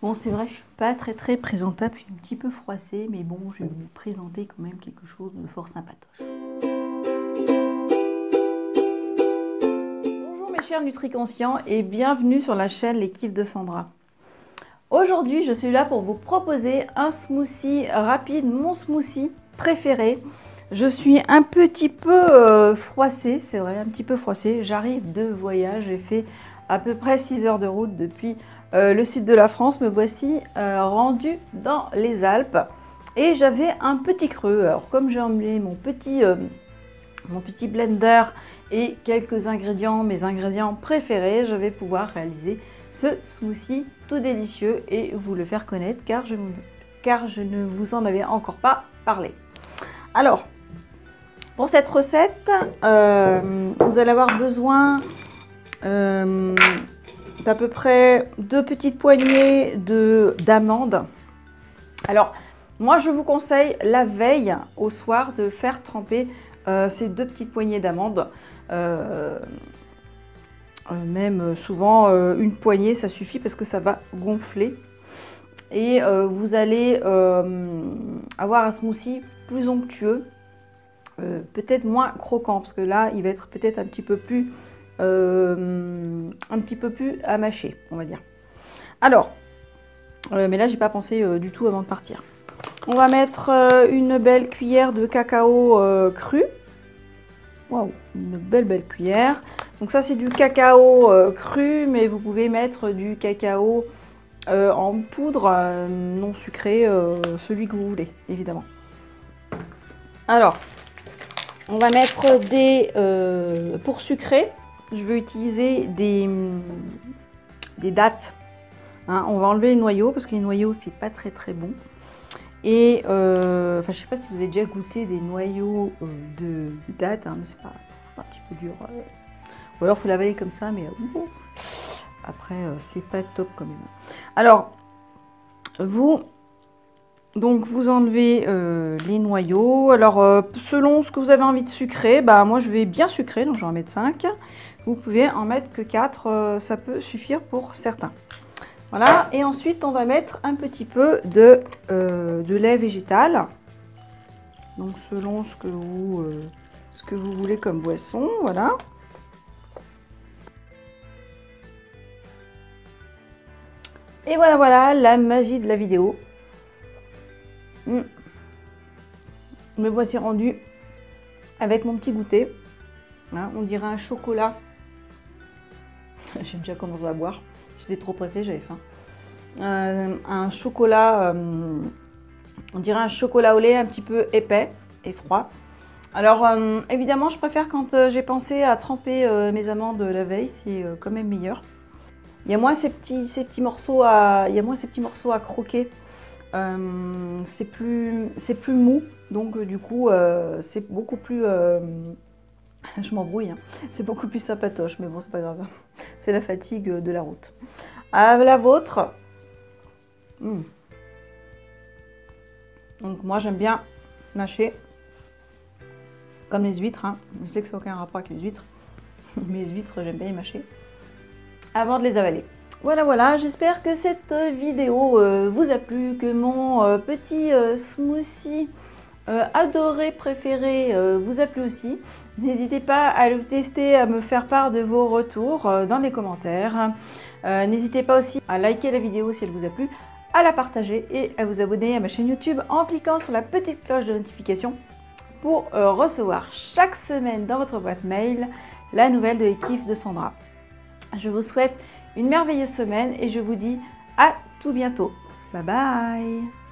Bon, c'est vrai, je suis pas très présentable, je suis un petit peu froissée, mais bon, je vais vous présenter quand même quelque chose de fort sympatoche. Bonjour mes chers NutriConscients et bienvenue sur la chaîne Les Kiffs de Sandra. Aujourd'hui, je suis là pour vous proposer un smoothie rapide, mon smoothie préféré. Je suis un petit peu froissée, c'est vrai, un petit peu froissée. J'arrive de voyage, j'ai fait à peu près 6 heures de route depuis le sud de la France. Me voici rendue dans les Alpes et j'avais un petit creux. Alors comme j'ai emmené mon petit blender et quelques ingrédients, mes ingrédients préférés, je vais pouvoir réaliser ce smoothie tout délicieux et vous le faire connaître car je ne vous en avais encore pas parlé. Alors, pour cette recette, vous allez avoir besoin d'à peu près 2 petites poignées d'amandes. Alors, moi je vous conseille la veille au soir de faire tremper ces 2 petites poignées d'amandes. Même souvent une poignée ça suffit parce que ça va gonfler et vous allez avoir un smoothie plus onctueux, peut-être moins croquant parce que là il va être peut-être un petit peu plus à mâcher, on va dire. Alors mais là j'ai pas pensé du tout avant de partir. On va mettre une belle cuillère de cacao cru. Waouh, une belle cuillère. Donc ça c'est du cacao cru, mais vous pouvez mettre du cacao en poudre non sucré, celui que vous voulez, évidemment. Alors, on va mettre pour sucrer, je vais utiliser des dattes. Hein, on va enlever les noyaux, parce que les noyaux c'est pas très bon. Et enfin, je sais pas si vous avez déjà goûté des noyaux de dattes, hein, mais c'est pas un petit peu dur. Ou alors il faut l'avaler comme ça, mais après c'est pas top quand même. Alors vous enlevez les noyaux. Alors selon ce que vous avez envie de sucrer, bah moi je vais bien sucrer, donc je vais en mettre 5. Vous pouvez en mettre que 4, ça peut suffire pour certains. Voilà, et ensuite on va mettre un petit peu de lait végétal. Donc selon ce que vous voulez comme boisson, voilà. Et voilà la magie de la vidéo. Me voici rendue avec mon petit goûter. Hein, on dirait un chocolat. J'ai déjà commencé à boire. J'étais trop pressée, j'avais faim. Un chocolat, on dirait un chocolat au lait un petit peu épais et froid. Alors évidemment, je préfère quand j'ai pensé à tremper mes amandes la veille, c'est quand même meilleur. Il y a moins ces petits morceaux à croquer. C'est plus mou, donc du coup c'est beaucoup plus je m'embrouille, hein. C'est beaucoup plus sympatoche, mais bon c'est pas grave, c'est la fatigue de la route. À la vôtre. Donc moi j'aime bien mâcher comme les huîtres, hein. Je sais que ça n'a aucun rapport avec les huîtres, mais les huîtres j'aime bien les mâcher avant de les avaler. Voilà, j'espère que cette vidéo vous a plu, que mon petit smoothie adoré, préféré vous a plu aussi. N'hésitez pas à le tester, à me faire part de vos retours dans les commentaires. N'hésitez pas aussi à liker la vidéo si elle vous a plu, à la partager et à vous abonner à ma chaîne YouTube en cliquant sur la petite cloche de notification pour recevoir chaque semaine dans votre boîte mail la nouvelle de Les Kiffs de Sandra. Je vous souhaite une merveilleuse semaine et je vous dis à tout bientôt. Bye bye!